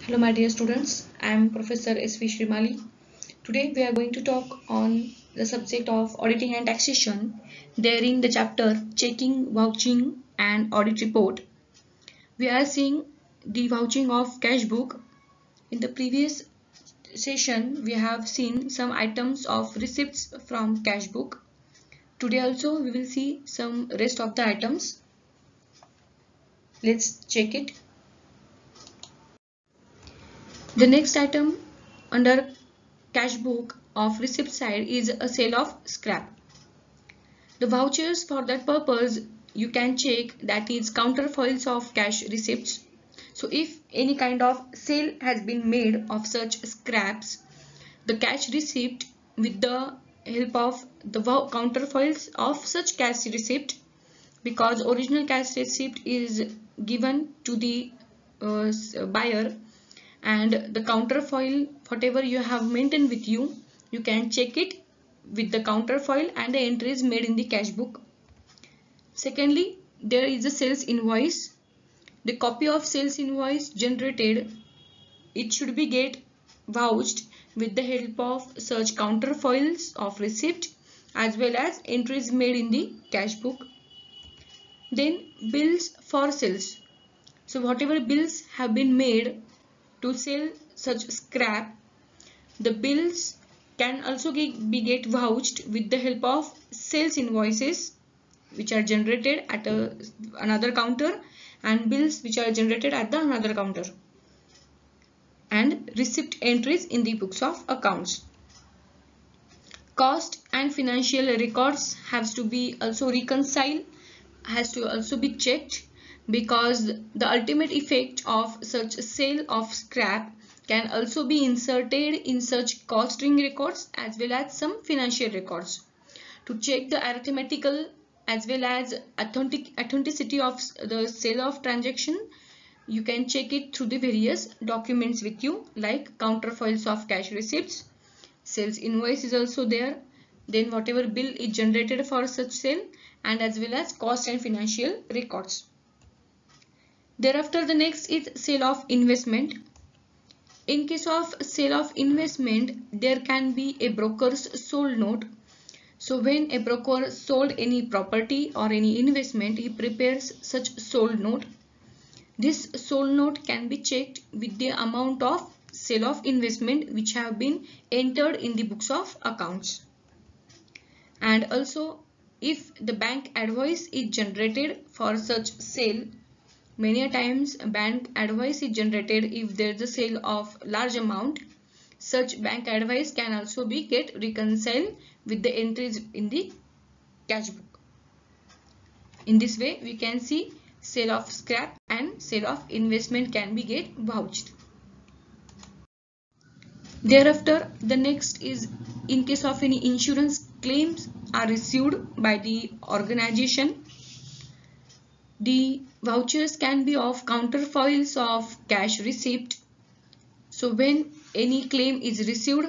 Hello my dear students, I am Professor S.V. Shrimali. Today we are going to talk on the subject of auditing and taxation, therein the chapter checking, vouching and audit report. We are seeing the vouching of cash book. In the previous session we have seen some items of receipts from cash book. Today also we will see some rest of the items. Let's check it. The next item under cash book of receipt side is a sale of scrap. The vouchers for that purpose you can check, that is counterfoils of cash receipts. So if any kind of sale has been made of such scraps, the cash receipt with the help of the counterfoils of such cash receipt, because original cash receipt is given to the buyer, and the counterfoil whatever you have maintained with you, you can check it with the counterfoil and the entries made in the cash book. Secondly, there is a sales invoice. The copy of sales invoice generated, it should be get vouched with the help of such counterfoils of receipt as well as entries made in the cash book. Then bills for sales. So whatever bills have been made to sell such scrap, the bills can also be get vouched with the help of sales invoices which are generated at another counter, and bills which are generated at the another counter, and receipt entries in the books of accounts. Cost and financial records has to be also reconciled, has to also be checked, because the ultimate effect of such sale of scrap can also be inserted in such costing records as well as some financial records. To check the arithmetical as well as authenticity of the sale of transaction, you can check it through the various documents with you, like counterfoils of cash receipts, sales invoice is also there, then whatever bill is generated for such sale, and as well as cost and financial records. Thereafter the next is sale of investment. In case of sale of investment, there can be a broker's sold note. So when a broker sold any property or any investment, he prepares such sold note. This sold note can be checked with the amount of sale of investment which have been entered in the books of accounts. And also, if the bank advice is generated for such sale, many a times bank advice is generated if there is a sale of large amount, such bank advice can also be get reconciled with the entries in the cash book. In this way we can see sale of scrap and sale of investment can be get vouched. Thereafter the next is, in case of any insurance claims are received by the organization, the vouchers can be of counterfoils of cash receipt. So when any claim is received,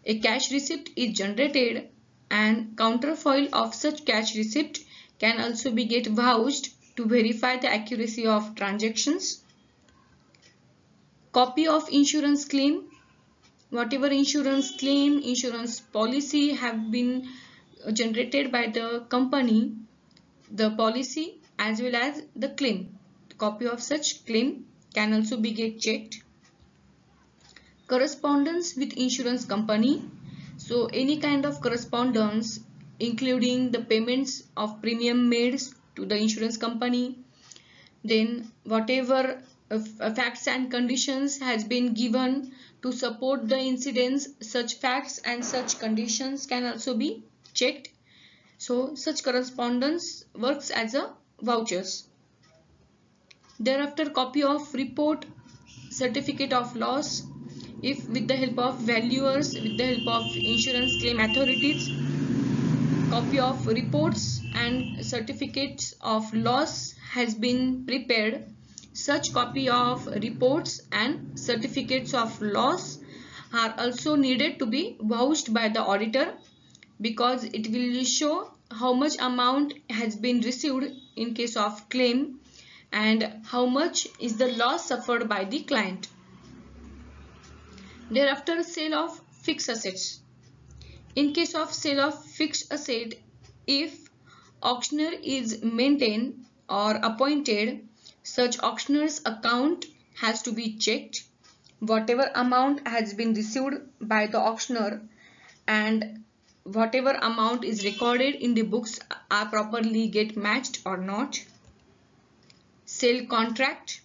a cash receipt is generated, and counterfoil of such cash receipt can also be get vouched to verify the accuracy of transactions. Copy of insurance claim. Whatever insurance claim, insurance policy have been generated by the company, the policy as well as the claim, copy of such claim can also be get checked. Correspondence with insurance company. So any kind of correspondence including the payments of premium made to the insurance company, then whatever facts and conditions has been given to support the incidents, such facts and such conditions can also be checked. So such correspondence works as a vouchers. Thereafter copy of report, certificate of loss, if with the help of valuers, with the help of insurance claim authorities, copy of reports and certificates of loss has been prepared, such copy of reports and certificates of loss are also needed to be vouched by the auditor, because it will show how much amount has been received in case of claim and how much is the loss suffered by the client. Thereafter, sale of fixed assets. In case of sale of fixed asset, if auctioneer is maintained or appointed, such auctioneer's account has to be checked. Whatever amount has been received by the auctioneer and whatever amount is recorded in the books are properly get matched or not. Sale contract.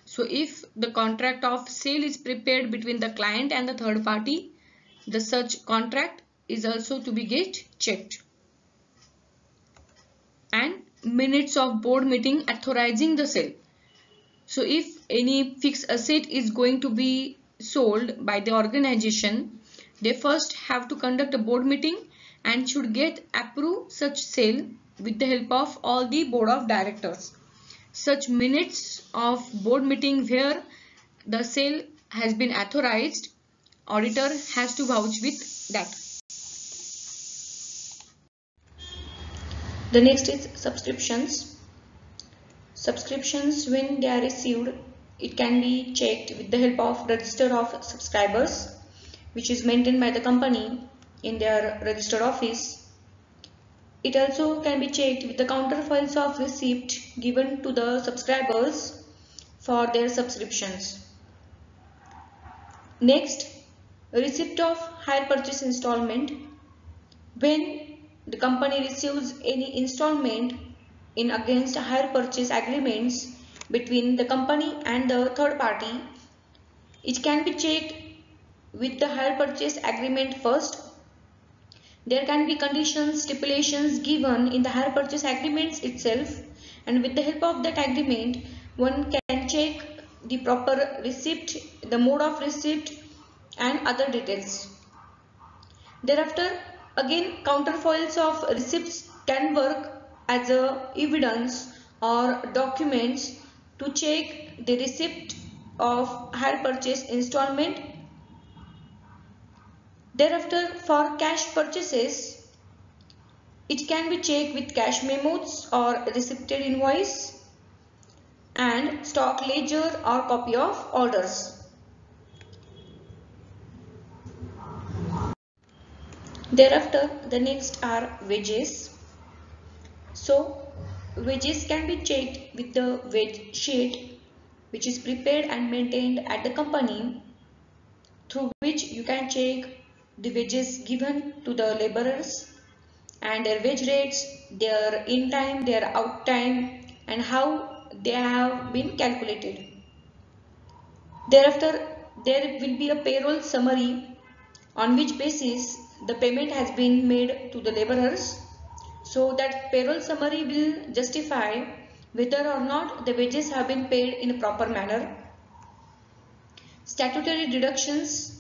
So if the contract of sale is prepared between the client and the third party, the such contract is also to be get checked. And minutes of board meeting authorizing the sale. So if any fixed asset is going to be sold by the organization, they first have to conduct a board meeting and should get approve such sale with the help of all the board of directors. Such minutes of board meeting where the sale has been authorized, auditor has to vouch with that. The next is subscriptions. Subscriptions, when they are received, it can be checked with the help of register of subscribers, which is maintained by the company in their registered office. It also can be checked with the counterfoils of receipt given to the subscribers for their subscriptions. Next, receipt of hire purchase installment. When the company receives any installment in against hire purchase agreements between the company and the third party, it can be checked with the hire purchase agreement first. There can be conditions, stipulations given in the hire purchase agreements itself, and with the help of that agreement, one can check the proper receipt, the mode of receipt, and other details. Thereafter, again, counterfoils of receipts can work as a evidence or documents to check the receipt of hire purchase installment. Thereafter, for cash purchases, it can be checked with cash memos or receipted invoice and stock ledger or copy of orders. Thereafter, the next are wages. So, wages can be checked with the wage sheet, which is prepared and maintained at the company, through which you can check the wages given to the laborers and their wage rates, their in time, their out time, and how they have been calculated. Thereafter, there will be a payroll summary on which basis the payment has been made to the laborers. So that payroll summary will justify whether or not the wages have been paid in a proper manner. Statutory deductions.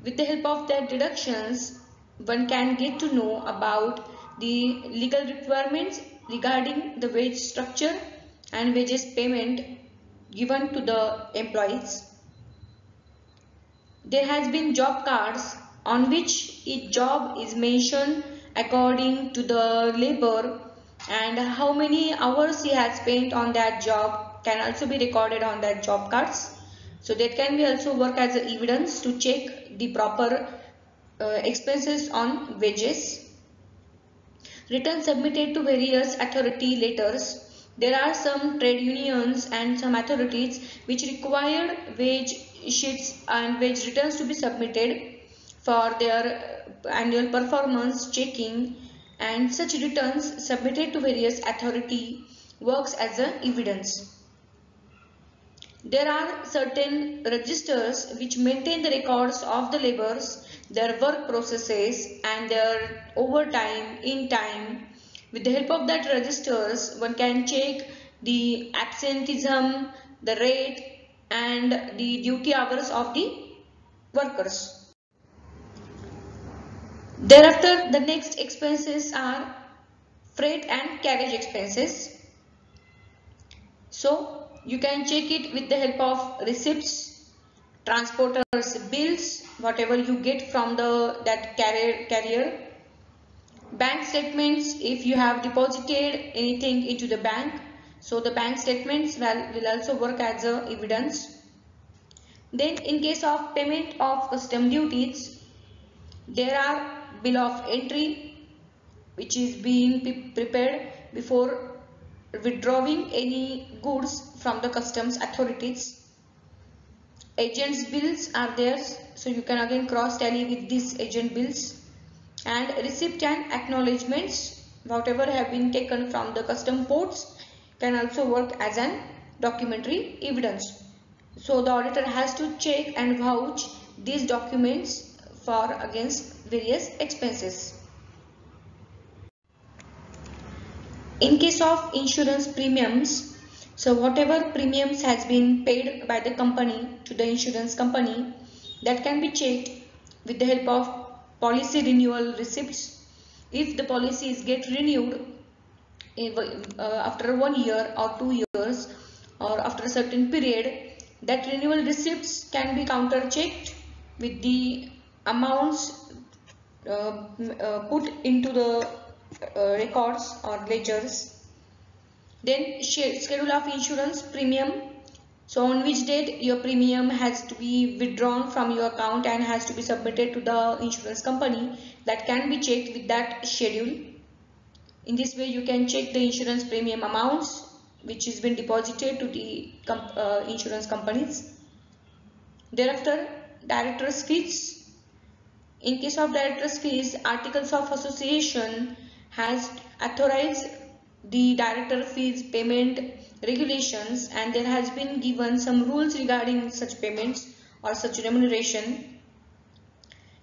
With the help of that deductions, one can get to know about the legal requirements regarding the wage structure and wages payment given to the employees. There has been job cards on which each job is mentioned according to the labor, and how many hours he has spent on that job can also be recorded on that job cards. So that can be also work as evidence to check the proper expenses on wages. Returns submitted to various authority letters. There are some trade unions and some authorities which require wage sheets and wage returns to be submitted for their annual performance checking, and such returns submitted to various authority works as a evidence. There are certain registers which maintain the records of the laborers, their work processes and their overtime, in time. With the help of that registers, one can check the absenteeism, the rate and the duty hours of the workers. Thereafter, the next expenses are freight and carriage expenses. So you can check it with the help of receipts, transporters bills, whatever you get from that carrier, bank statements if you have deposited anything into the bank, so the bank statements will also work as a evidence. Then in case of payment of custom duties, there are bill of entry which is being prepared before withdrawing any goods from the customs authorities. Agents bills are there, so you can again cross tally with these agent bills. And receipt and acknowledgements, whatever have been taken from the custom ports, can also work as an documentary evidence. So the auditor has to check and vouch these documents for against various expenses. In case of insurance premiums, so whatever premiums has been paid by the company to the insurance company, that can be checked with the help of policy renewal receipts. If the policies get renewed after 1 year or 2 years or after a certain period, that renewal receipts can be counter checked with the amounts put into the records or ledgers. Then schedule of insurance premium, so on which date your premium has to be withdrawn from your account and has to be submitted to the insurance company, that can be checked with that schedule. In this way you can check the insurance premium amounts which has been deposited to the insurance companies. Thereafter, directors' fees. In case of directors' fees, Articles of Association has authorized the director fees payment regulations, and there has been given some rules regarding such payments or such remuneration.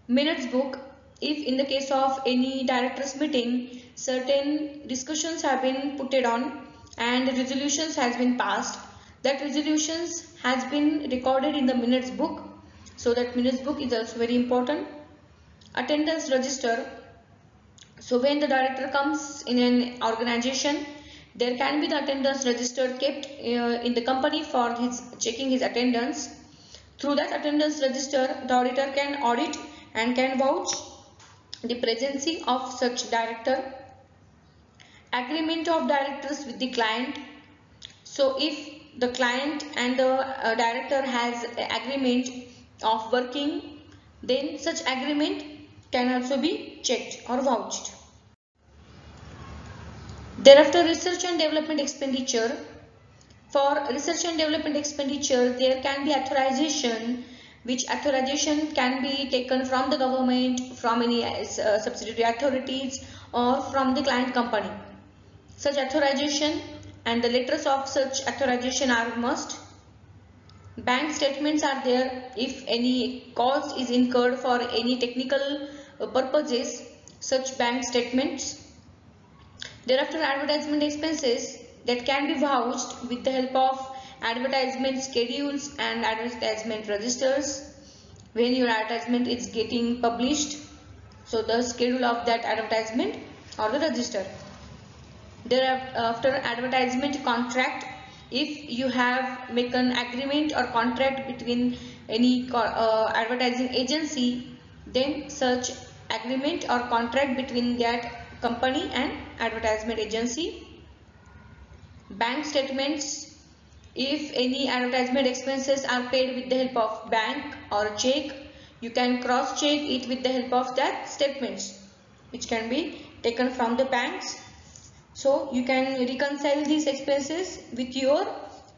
Minutes book. If in the case of any directors meeting, certain discussions have been put on and resolutions has been passed, that resolutions has been recorded in the minutes book. So that minutes book is also very important. Attendance register. So when the director comes in an organization, there can be the attendance register kept in the company for his checking his attendance. Through that attendance register, the auditor can audit and can vouch the presence of such director. Agreement of directors with the client. So if the client and the director has agreement of working, then such agreement can also be checked or vouched. Thereafter, research and development expenditure. For research and development expenditure, there can be authorization, which authorization can be taken from the government, from any subsidiary authorities, or from the client company. Such authorization and the letters of such authorization are must. Bank statements are there if any cost is incurred for any technical purposes, such bank statements. Thereafter, advertisement expenses, that can be vouched with the help of advertisement schedules and advertisement registers. When your advertisement is getting published, so the schedule of that advertisement or the register. Thereafter, advertisement contract. If you have make an agreement or contract between any advertising agency, then such agreement or contract between that company and advertisement agency. Bank statements. If any advertisement expenses are paid with the help of bank or check, you can cross check it with the help of that statements which can be taken from the banks. So you can reconcile these expenses with your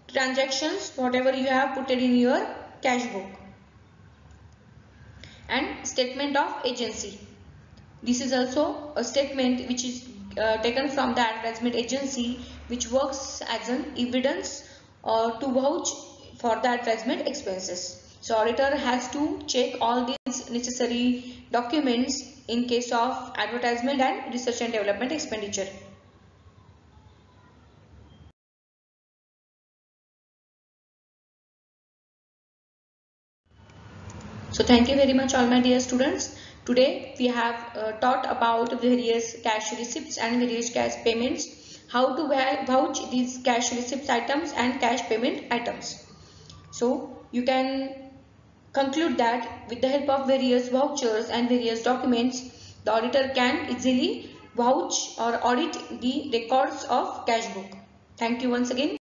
transactions, whatever you have put it in your cash book. And statement of agency. This is also a statement which is taken from the advertisement agency, which works as an evidence to vouch for the advertisement expenses. So auditor has to check all these necessary documents in case of advertisement and research and development expenditure. So thank you very much all my dear students. Today we have taught about various cash receipts and various cash payments, how to vouch these cash receipts items and cash payment items. So you can conclude that with the help of various vouchers and various documents, the auditor can easily vouch or audit the records of cash book. Thank you once again.